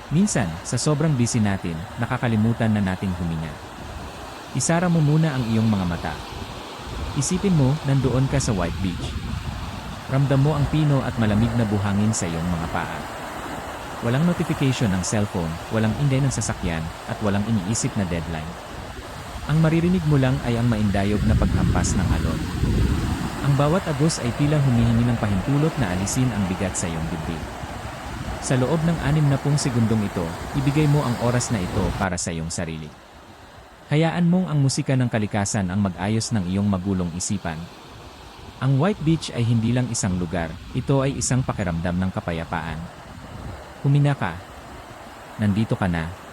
Minsan, sa sobrang busy natin, nakakalimutan na nating huminga. Isara mo muna ang iyong mga mata. Isipin mo, nandoon ka sa White Beach. Ramdam mo ang pino at malamig na buhangin sa iyong mga paa. Walang notification ng cellphone, walang ingay ng sasakyan, at walang iniisip na deadline. Ang maririnig mo lang ay ang maindayog na paghampas ng alon. Ang bawat agos ay tila humihingi ng pahintulot na alisin ang bigat sa iyong dibdib. Sa loob ng 60 segundong ito, ibigay mo ang oras na ito para sa iyong sarili. Hayaan mong ang musika ng kalikasan ang mag-ayos ng iyong magulong isipan. Ang White Beach ay hindi lang isang lugar, ito ay isang pakiramdam ng kapayapaan. Huminga ka. Nandito ka na.